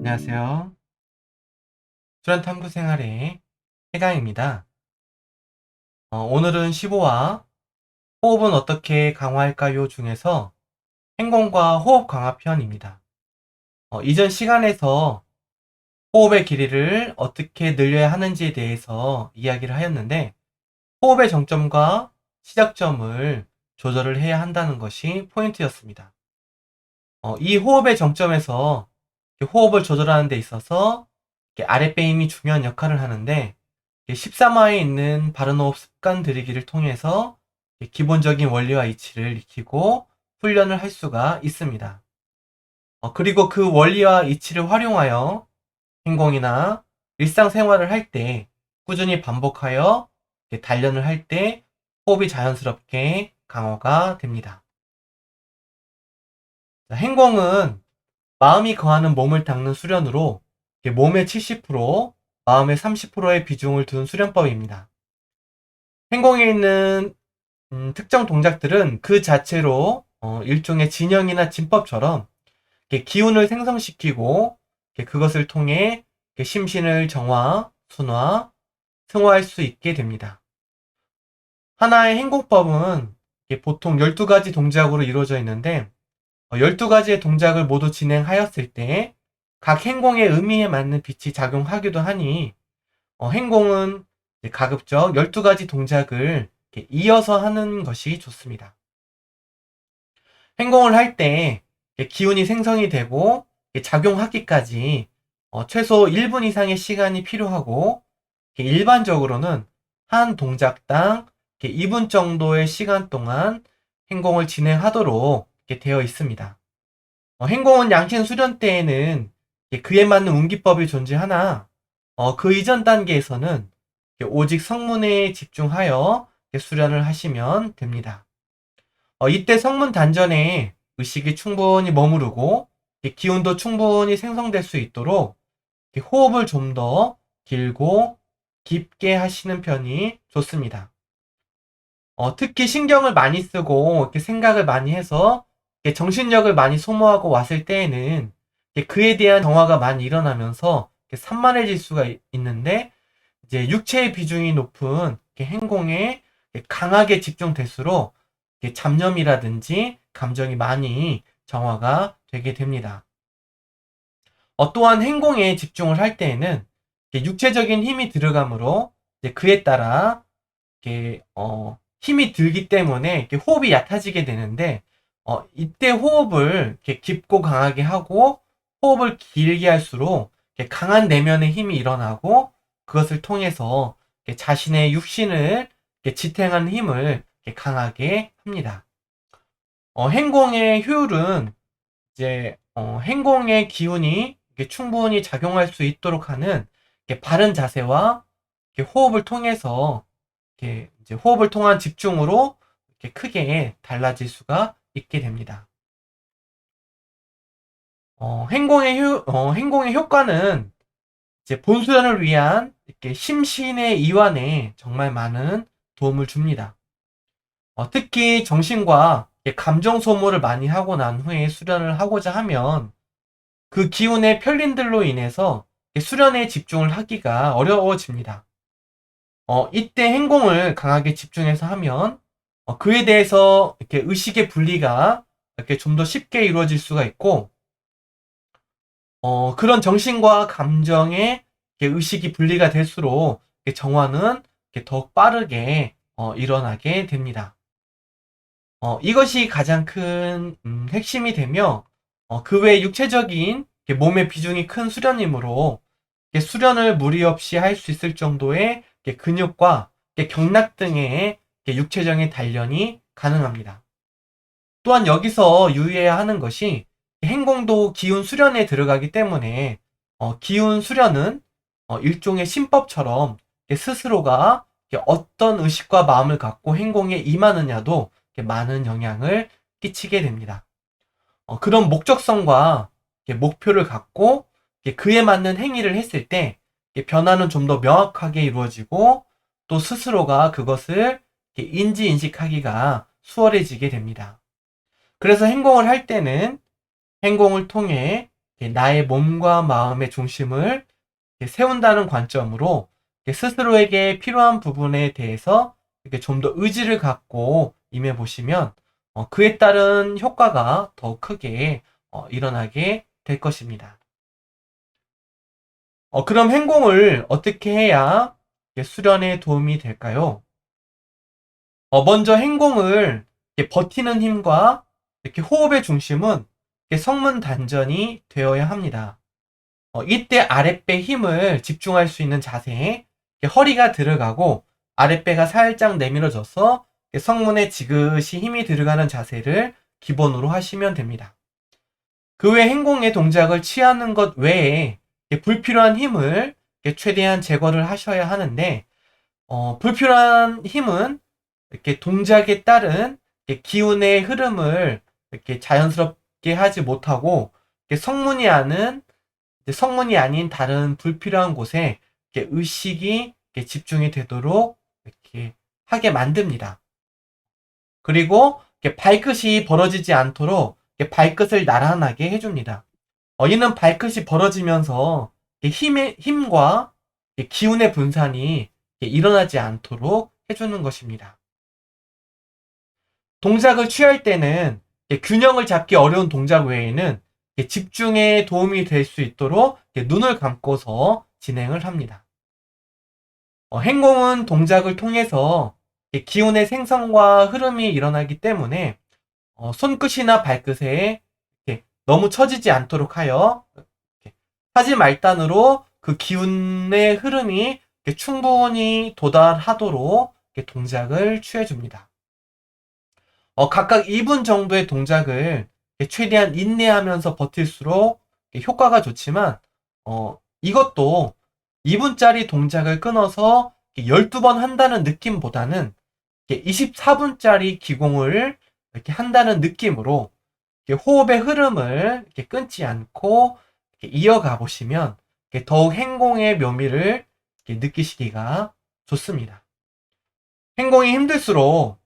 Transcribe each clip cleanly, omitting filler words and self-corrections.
안녕하세요. 수련탐구 생활의 해강입니다. 오늘은 15화 호흡은 어떻게 강화할까요? 중에서 행동과 호흡 강화 편입니다. 이전 시간에서 호흡의 길이를 어떻게 늘려야 하는지에 대해서 이야기를 하였는데, 호흡의 정점과 시작점을 조절을 해야 한다는 것이 포인트였습니다. 이 호흡의 정점에서 호흡을 조절하는 데 있어서 아랫배 힘이 중요한 역할을 하는데, 13화에 있는 바른호흡 습관 들이기를 통해서 기본적인 원리와 이치를 익히고 훈련을 할 수가 있습니다. 그리고 그 원리와 이치를 활용하여 행동이나 일상생활을 할 때 꾸준히 반복하여 단련을 할 때 호흡이 자연스럽게 강화가 됩니다. 행동은 마음이 거하는 몸을 닦는 수련으로 몸의 70%, 마음의 30%의 비중을 둔 수련법입니다. 행동에 있는 특정 동작들은 그 자체로 일종의 진영이나 진법처럼 기운을 생성시키고 그것을 통해 심신을 정화, 순화, 승화할 수 있게 됩니다. 하나의 행동법은 보통 12가지 동작으로 이루어져 있는데 12가지의 동작을 모두 진행하였을 때 각 행동의 의미에 맞는 빛이 작용하기도 하니 행동은 가급적 12가지 동작을 이어서 하는 것이 좋습니다. 행동을 할 때 기운이 생성이 되고 작용하기까지 최소 1분 이상의 시간이 필요하고 일반적으로는 한 동작당 2분 정도의 시간 동안 행동을 진행하도록 되어 있습니다. 행동은 양심 수련 때에는 그에 맞는 운기법이 존재하나 그 이전 단계에서는 오직 성문에 집중하여 수련을 하시면 됩니다. 이때 성문 단전에 의식이 충분히 머무르고 기운도 충분히 생성될 수 있도록 호흡을 좀 더 길고 깊게 하시는 편이 좋습니다. 특히 신경을 많이 쓰고 이렇게 생각을 많이 해서 정신력을 많이 소모하고 왔을 때에는 그에 대한 정화가 많이 일어나면서 산만해질 수가 있는데, 이제 육체의 비중이 높은 행동에 강하게 집중될수록 잡념이라든지 감정이 많이 정화가 되게 됩니다. 또한 행동에 집중을 할 때에는 육체적인 힘이 들어가므로 그에 따라 힘이 들기 때문에 호흡이 얕아지게 되는데, 이때 호흡을 깊고 강하게 하고 호흡을 길게 할수록 강한 내면의 힘이 일어나고 그것을 통해서 자신의 육신을 지탱하는 힘을 강하게 합니다. 행동의 효율은 이제 행동의 기운이 충분히 작용할 수 있도록 하는 바른 자세와 호흡을 통해서 이제 호흡을 통한 집중으로 크게 달라질 수가 있게 됩니다. 행동의 효과는 이제 본수련을 위한 심신의 이완에 정말 많은 도움을 줍니다. 특히 정신과 감정 소모를 많이 하고 난 후에 수련을 하고자 하면 그 기운의 편린들로 인해서 수련에 집중을 하기가 어려워집니다. 이때 행동을 강하게 집중해서 하면 그에 대해서 이렇게 의식의 분리가 이렇게 좀 더 쉽게 이루어질 수가 있고, 그런 정신과 감정의 의식이 분리가 될수록 정화는 더욱 빠르게 일어나게 됩니다. 이것이 가장 큰 핵심이 되며, 그 외 육체적인 몸의 비중이 큰 수련이므로 수련을 무리 없이 할 수 있을 정도의 근육과 경락 등의 육체적인 단련이 가능합니다. 또한 여기서 유의해야 하는 것이 행동도 기운 수련에 들어가기 때문에 기운 수련은 일종의 신법처럼 스스로가 어떤 의식과 마음을 갖고 행동에 임하느냐도 많은 영향을 끼치게 됩니다. 그런 목적성과 목표를 갖고 그에 맞는 행위를 했을 때 변화는 좀 더 명확하게 이루어지고 또 스스로가 그것을 인지 인식하기가 수월해지게 됩니다. 그래서 행동을 할 때는 행동을 통해 나의 몸과 마음의 중심을 세운다는 관점으로 스스로에게 필요한 부분에 대해서 좀 더 의지를 갖고 임해보시면 그에 따른 효과가 더 크게 일어나게 될 것입니다. 그럼 행동을 어떻게 해야 수련에 도움이 될까요? 먼저 행동을 버티는 힘과 이렇게 호흡의 중심은 성문 단전이 되어야 합니다. 이때 아랫배 힘을 집중할 수 있는 자세에 허리가 들어가고 아랫배가 살짝 내밀어져서 성문에 지그시 힘이 들어가는 자세를 기본으로 하시면 됩니다. 그 외 행동의 동작을 취하는 것 외에 불필요한 힘을 최대한 제거를 하셔야 하는데 불필요한 힘은 이렇게 동작에 따른 기운의 흐름을 이렇게 자연스럽게 하지 못하고 성문이 아닌 다른 불필요한 곳에 의식이 집중이 되도록 이렇게 하게 만듭니다. 그리고 발끝이 벌어지지 않도록 발끝을 나란하게 해줍니다. 이는 발끝이 벌어지면서 힘과 기운의 분산이 일어나지 않도록 해주는 것입니다. 동작을 취할 때는 균형을 잡기 어려운 동작 외에는 집중에 도움이 될 수 있도록 눈을 감고서 진행을 합니다. 행동은 동작을 통해서 기운의 생성과 흐름이 일어나기 때문에 손끝이나 발끝에 너무 처지지 않도록 하여 하지 말단으로 그 기운의 흐름이 충분히 도달하도록 동작을 취해줍니다. 각각 2분 정도의 동작을 최대한 인내하면서 버틸수록 효과가 좋지만 이것도 2분짜리 동작을 끊어서 12번 한다는 느낌보다는 24분짜리 기공을 이렇게 한다는 느낌으로 호흡의 흐름을 끊지 않고 이어가 보시면 더욱 행동의 묘미를 느끼시기가 좋습니다. 행동이 힘들수록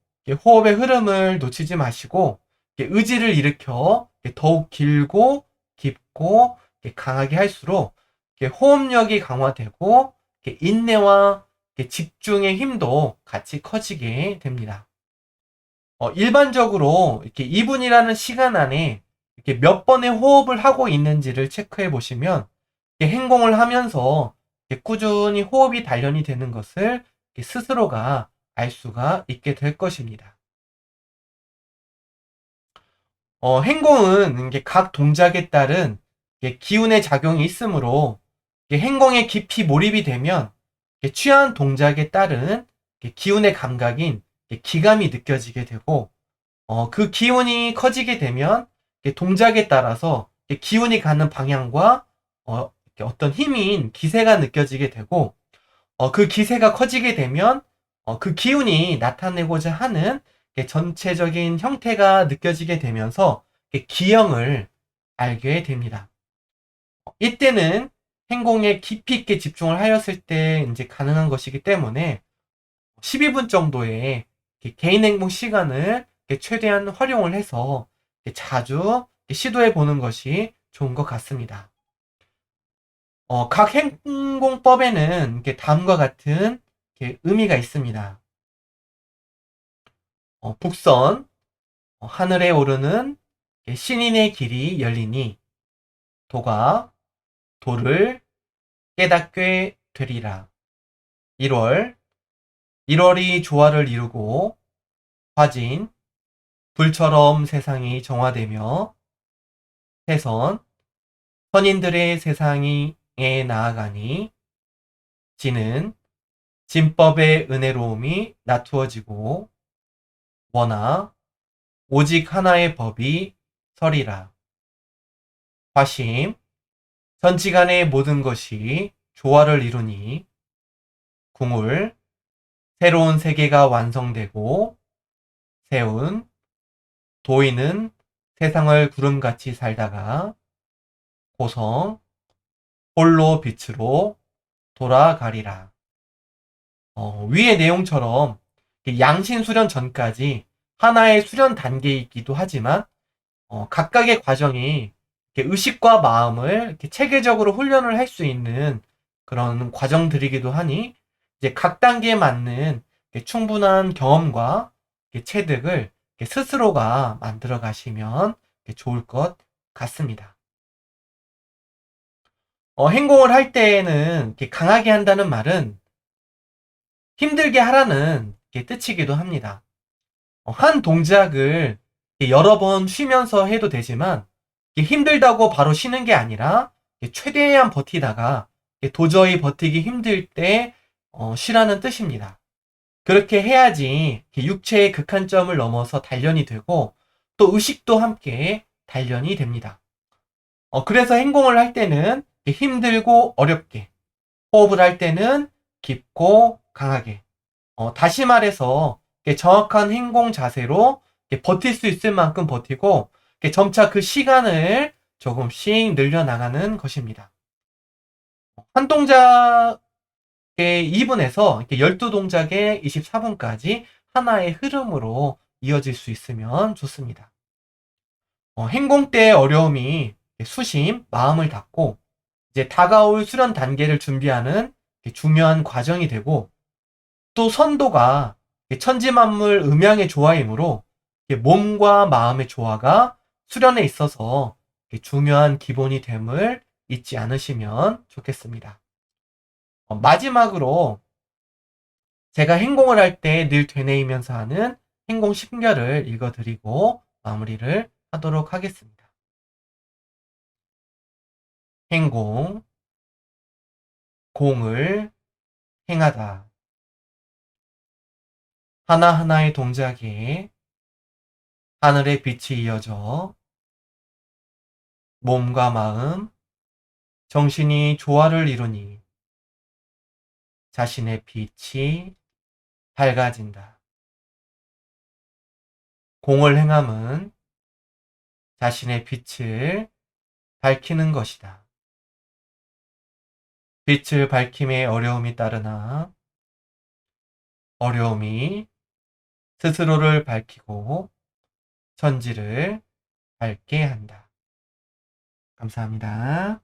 호흡의 흐름을 놓치지 마시고 의지를 일으켜 더욱 길고 깊고 강하게 할수록 호흡력이 강화되고 인내와 집중의 힘도 같이 커지게 됩니다. 일반적으로 이렇게 2분이라는 시간 안에 이렇게 몇 번의 호흡을 하고 있는지를 체크해 보시면 행동을 하면서 꾸준히 호흡이 단련이 되는 것을 스스로가 알 수가 있게 될 것입니다. 행동은 각 동작에 따른 기운의 작용이 있으므로 행동에 깊이 몰입이 되면 취한 동작에 따른 기운의 감각인 기감이 느껴지게 되고 그 기운이 커지게 되면 동작에 따라서 기운이 가는 방향과 어떤 힘인 기세가 느껴지게 되고 그 기세가 커지게 되면 그 기운이 나타내고자 하는 전체적인 형태가 느껴지게 되면서 기형을 알게 됩니다. 이때는 행동에 깊이 있게 집중을 하였을 때 이제 가능한 것이기 때문에 12분 정도의 개인 행동 시간을 최대한 활용을 해서 자주 시도해 보는 것이 좋은 것 같습니다. 각 행동법에는 다음과 같은 의미가 있습니다. 북선, 하늘에 오르는 신인의 길이 열리니 도가 도를 깨닫게 되리라. 1월이 조화를 이루고 화진, 불처럼 세상이 정화되며 해선, 선인들의 세상에 나아가니 지는 진법의 은혜로움이 나투어지고 원하 오직 하나의 법이 서리라. 화심, 전지간의 모든 것이 조화를 이루니 궁울, 새로운 세계가 완성되고 세운, 도인은 세상을 구름같이 살다가 고성, 홀로 빛으로 돌아가리라. 위의 내용처럼 양신 수련 전까지 하나의 수련 단계이기도 하지만 각각의 과정이 이렇게 의식과 마음을 이렇게 체계적으로 훈련을 할 수 있는 그런 과정들이기도 하니 이제 각 단계에 맞는 충분한 경험과 체득을 스스로가 만들어 가시면 좋을 것 같습니다. 행동을 할 때에는 강하게 한다는 말은 힘들게 하라는 뜻이기도 합니다. 한 동작을 여러 번 쉬면서 해도 되지만 힘들다고 바로 쉬는 게 아니라 최대한 버티다가 도저히 버티기 힘들 때 쉬라는 뜻입니다. 그렇게 해야지 육체의 극한점을 넘어서 단련이 되고 또 의식도 함께 단련이 됩니다. 그래서 행동을 할 때는 힘들고 어렵게, 호흡을 할 때는 깊고 강하게, 다시 말해서 정확한 행동 자세로 버틸 수 있을 만큼 버티고 점차 그 시간을 조금씩 늘려나가는 것입니다. 한 동작의 2분에서 12동작의 24분까지 하나의 흐름으로 이어질 수 있으면 좋습니다. 행동 때의 어려움이 수심, 마음을 닫고 이제 다가올 수련 단계를 준비하는 중요한 과정이 되고 또 선도가 천지만물 음양의 조화이므로 몸과 마음의 조화가 수련에 있어서 중요한 기본이 됨을 잊지 않으시면 좋겠습니다. 마지막으로 제가 행동을 할 때 늘 되뇌이면서 하는 행동 10결을 읽어드리고 마무리를 하도록 하겠습니다. 행공, 공을 행하다. 하나하나의 동작에 하늘의 빛이 이어져 몸과 마음, 정신이 조화를 이루니 자신의 빛이 밝아진다. 공을 행함은 자신의 빛을 밝히는 것이다. 빛을 밝힘에 어려움이 따르나 어려움이 스스로를 밝히고 천지를 밝게 한다. 감사합니다.